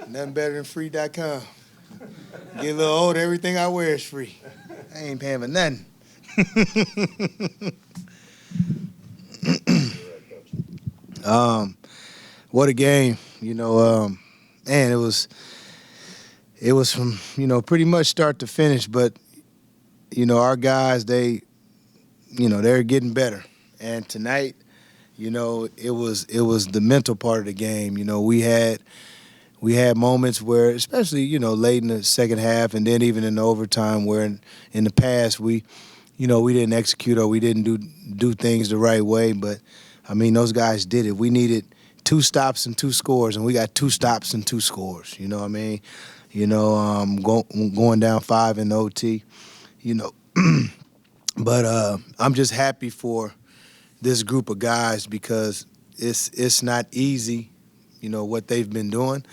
Nothing better than free.com. Get a little older, everything I wear is free. I ain't paying for nothing. What a game. Man, it was from, pretty much start to finish, but, our guys, they're getting better. And tonight, it was the mental part of the game. We had moments where, especially, late in the second half and then even in the overtime where in the past we didn't execute or we didn't do things the right way. But, those guys did it. We needed 2 stops and 2 scores, and we got 2 stops and 2 scores. Going down 5 in the OT, But I'm just happy for this group of guys because it's not easy, what they've been doing.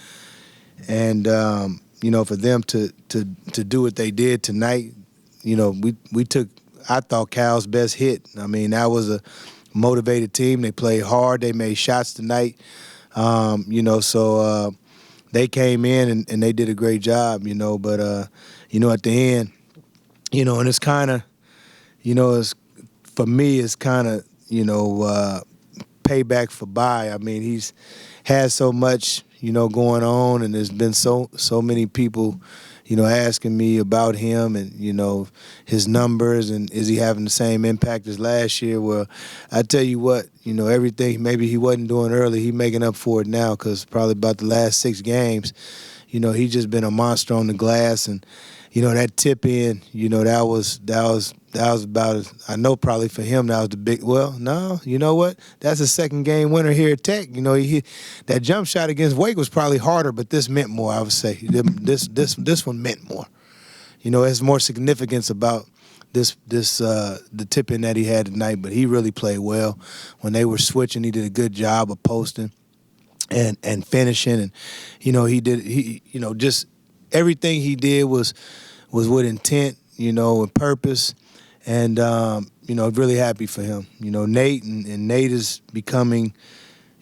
And, for them to do what they did tonight, we took, I thought, Cal's best hit. That was a motivated team. They played hard. They made shots tonight. So they came in and they did a great job, But, at the end, and it's kind of, for me, it's kind of, payback for Bai. He's had so much, going on, and there's been so many people, asking me about him and, his numbers and is he having the same impact as last year? Well, I tell you what, everything maybe he wasn't doing early, he making up for it now because probably about the last 6 games, he's just been a monster on the glass. And, that tip in, that was about, I know probably for him that was the big, well, no, you know what? That's a second game winner here at Tech. That jump shot against Wake was probably harder, but this meant more, I would say. This one meant more. There's more significance about the tip in that he had tonight, but he really played well. When they were switching, he did a good job of posting and finishing. And, just everything he did was with intent, and purpose. And, really happy for him. Nate, and Nate is becoming,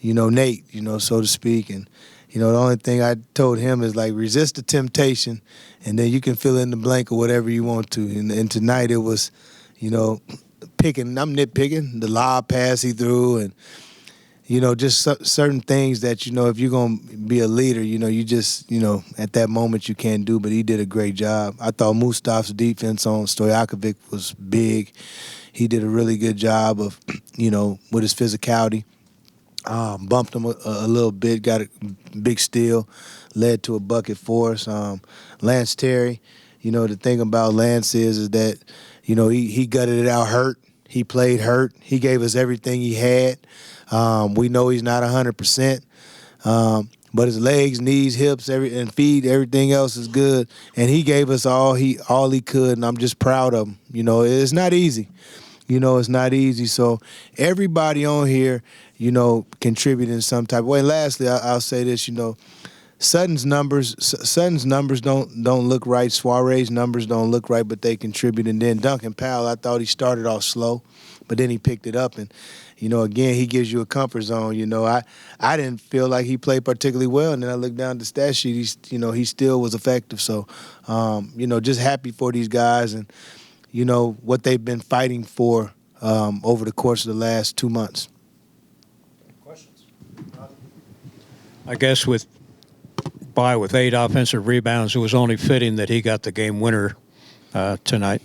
Nate, so to speak. And, the only thing I told him is, like, resist the temptation, and then you can fill in the blank or whatever you want to. And tonight it was, picking, I'm nitpicking, the lob pass he threw and, just certain things that, if you're going to be a leader, you just, at that moment you can't do. But he did a great job. I thought Mustaf's defense on Stojakovic was big. He did a really good job of, with his physicality. Bumped him a little bit, got a big steal, led to a bucket for us. Lance Terry, the thing about Lance is that, he gutted it out hurt. He played hurt. He gave us everything he had. We know he's not 100%, but his legs, knees, hips, and feet, everything else is good. And he gave us all he could, and I'm just proud of him. It's not easy. It's not easy. So everybody on here, contributed in some type of way. And lastly, I'll say this, Sutton's numbers don't look right. Soire's numbers don't look right, but they contribute. And then Duncan Powell, I thought he started off slow, but then he picked it up. And, again, he gives you a comfort zone. I didn't feel like he played particularly well. And then I looked down at the stat sheet. He still was effective. So, just happy for these guys and, what they've been fighting for over the course of the last 2 months. Questions? I guess with 8 offensive rebounds, it was only fitting that he got the game winner tonight.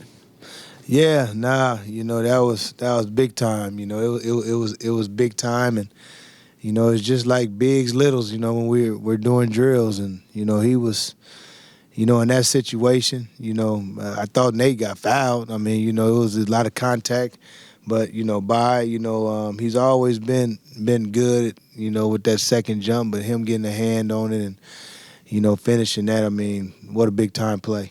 Yeah, that was big time. It was big time, and it's just like bigs, littles. When we're doing drills, and he was, in that situation. I thought Nate got fouled. It was a lot of contact, but he's always been good. With that second jump, but him getting a hand on it and. Finishing that, what a big-time play.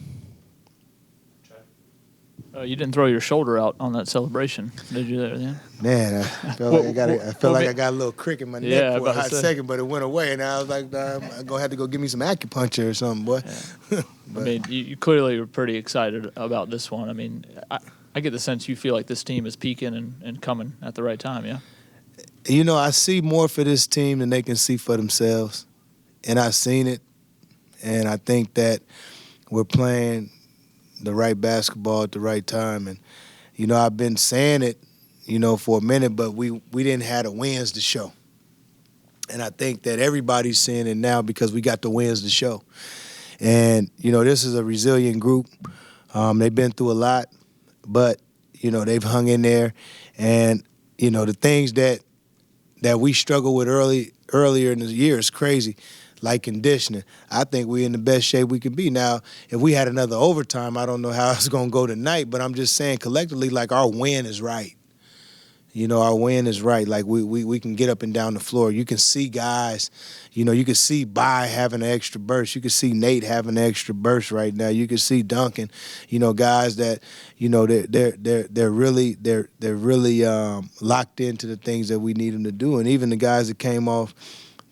You didn't throw your shoulder out on that celebration, did you? There, yeah? Man, I felt like I got a little crick in my neck for a hot second, but it went away, and I was like, I'm going to have to go give me some acupuncture or something, boy. Yeah. You clearly were pretty excited about this one. I get the sense you feel like this team is peaking and coming at the right time, yeah? I see more for this team than they can see for themselves, and I've seen it. and I think that we're playing the right basketball at the right time. And, I've been saying it, for a minute, but we didn't have the wins to show. And I think that everybody's seeing it now because we got the wins to show. And, this is a resilient group. They've been through a lot, but, they've hung in there. And, the things that we struggled with earlier in the year is crazy, like conditioning. I think we're in the best shape we could be. Now, if we had another overtime, I don't know how it's going to go tonight, but I'm just saying collectively, like, our win is right. Our win is right. Like, we can get up and down the floor. You can see guys, you can see Bai having an extra burst. You can see Nate having an extra burst right now. You can see Duncan, guys that, they're really locked into the things that we need them to do. And even the guys that came off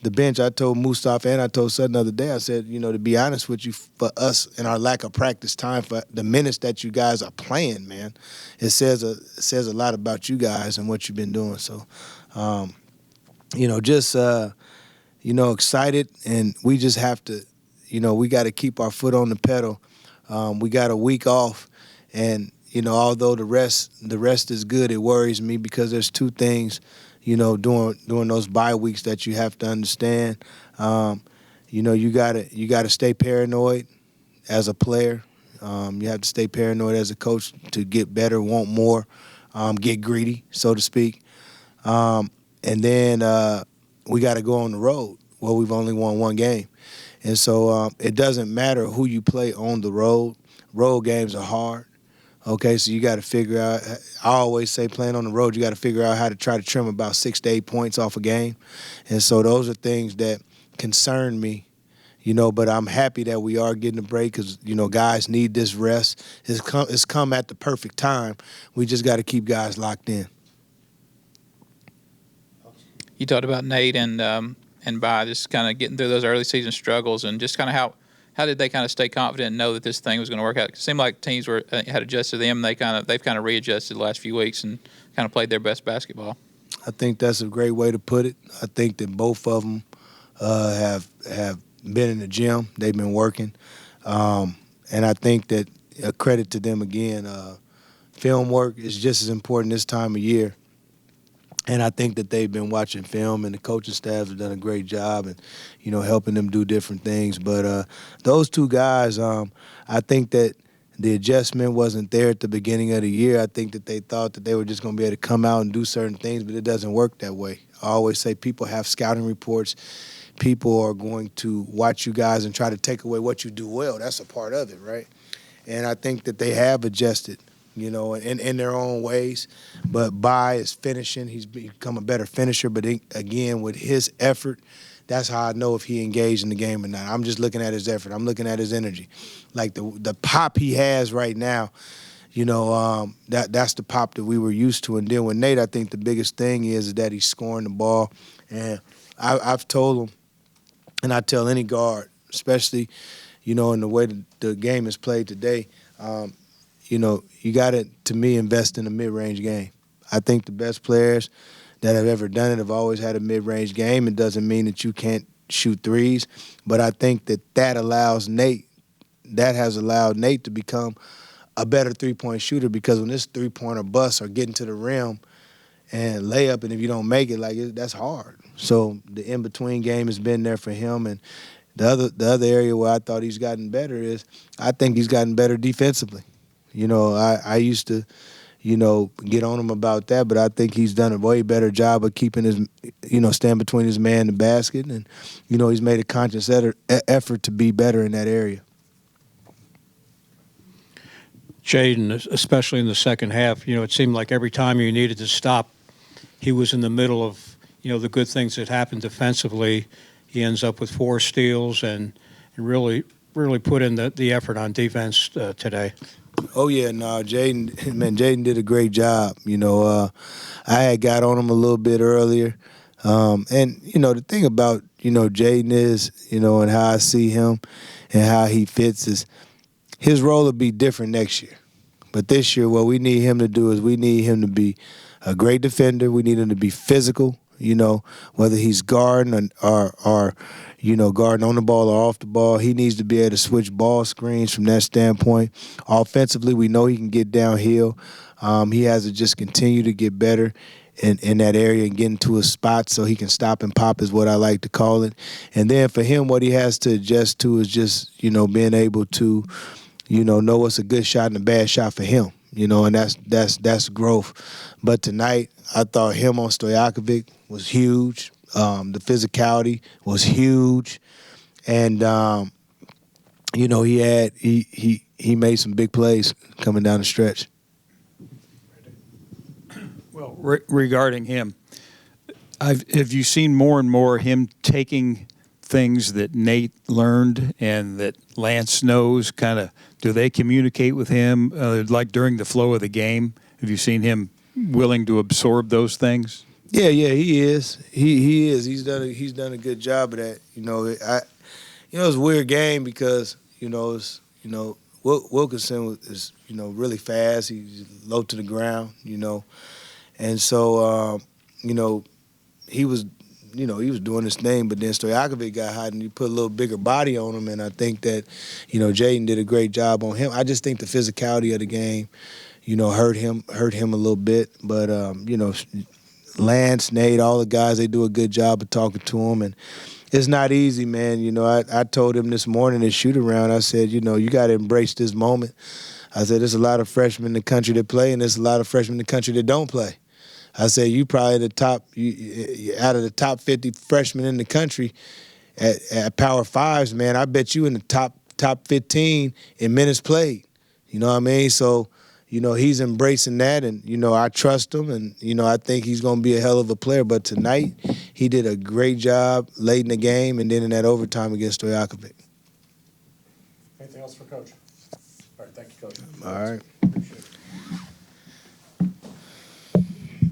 the bench, I told Mustafa and I told Sutton the other day, I said, to be honest with you, for us and our lack of practice time, for the minutes that you guys are playing, man, it says a lot about you guys and what you've been doing. So, excited, and we just have to, we got to keep our foot on the pedal. We got a week off, and, although the rest is good, it worries me because there's two things, during those bye weeks that you have to understand. You gotta stay paranoid as a player. You have to stay paranoid as a coach to get better, want more, get greedy, so to speak. And then we got to go on the road. Well, we've only won one game. And so it doesn't matter who you play on the road. Road games are hard. Okay, so you got to figure out, I always say playing on the road, you got to figure out how to try to trim about 6 to 8 points off a game. And so those are things that concern me, but I'm happy that we are getting a break because, guys need this rest. It's come at the perfect time. We just got to keep guys locked in. You talked about Nate and Bai just kind of getting through those early season struggles, and just kind of how did they kind of stay confident and know that this thing was going to work out? It seemed like teams had adjusted to them. They've kind of readjusted the last few weeks and kind of played their best basketball. I think that's a great way to put it. I think that both of them have been in the gym. They've been working, and I think that a credit to them again. Film work is just as important this time of year. And I think that they've been watching film, and the coaching staff have done a great job and, helping them do different things. But those two guys, I think that the adjustment wasn't there at the beginning of the year. I think that they thought that they were just going to be able to come out and do certain things, but it doesn't work that way. I always say people have scouting reports. People are going to watch you guys and try to take away what you do well. That's a part of it, right? And I think that they have adjusted, in their own ways. But Bai is finishing. He's become a better finisher. But again, with his effort, that's how I know if he engaged in the game or not. I'm just looking at his effort. I'm looking at his energy. Like the pop he has right now, that's the pop that we were used to. And then with Nate, I think the biggest thing is that he's scoring the ball. And I've told him, and I tell any guard, especially, in the way the game is played today, you got to, to me, invest in a mid-range game. I think the best players that have ever done it have always had a mid-range game. It doesn't mean that you can't shoot threes, but I think that has allowed Nate to become a better three-point shooter because when this three-pointer busts or getting to the rim and layup, and if you don't make it, that's hard. So the in-between game has been there for him. And the other area where I thought he's gotten better is I think he's gotten better defensively. I used to, get on him about that, but I think he's done a way better job of keeping his, stand between his man and the basket. And, he's made a conscious effort to be better in that area. Jaden, especially in the second half, it seemed like every time you needed to stop, he was in the middle of, the good things that happened defensively. He ends up with 4 steals and really put in the effort on defense today. Oh, yeah, no, Jaden did a great job. I had got on him a little bit earlier. And, the thing about, Jaden is, and how I see him and how he fits is his role will be different next year. But this year, what we need him to do is we need him to be a great defender. We need him to be physical. You know, whether he's guarding or guarding on the ball or off the ball, he needs to be able to switch ball screens from that standpoint. Offensively, we know he can get downhill. He has to just continue to get better in that area and get into a spot so he can stop and pop is what I like to call it. And then for him, what he has to adjust to is just, being able to, know what's a good shot and a bad shot for him. And that's growth. But tonight, I thought him on Stojakovic was huge. The physicality was huge, and he made some big plays coming down the stretch. Well, regarding him, have you seen more and more him taking things that Nate learned and that Lance knows? Do they communicate with him like during the flow of the game? Have you seen him willing to absorb those things? Yeah, he is. He is. He's done a good job of that. It's a weird game because Wilkinson is really fast. He's low to the ground. And so he was doing his thing, but then Stojakovic got hot and he put a little bigger body on him, and I think that, Jaden did a great job on him. I just think the physicality of the game, hurt him a little bit. But, Lance, Nate, all the guys, they do a good job of talking to him, and it's not easy, man. I told him this morning at shoot-around, I said, you got to embrace this moment. I said, there's a lot of freshmen in the country that play, and there's a lot of freshmen in the country that don't play. I said, you probably out of the top 50 freshmen in the country at Power Fives, man, I bet you in the top 15 in minutes played. You know what I mean? So, he's embracing that, and, I trust him, and, I think he's going to be a hell of a player. But tonight, he did a great job late in the game and then in that overtime against Stojakovic. Anything else for Coach? All right, thank you, Coach. All right.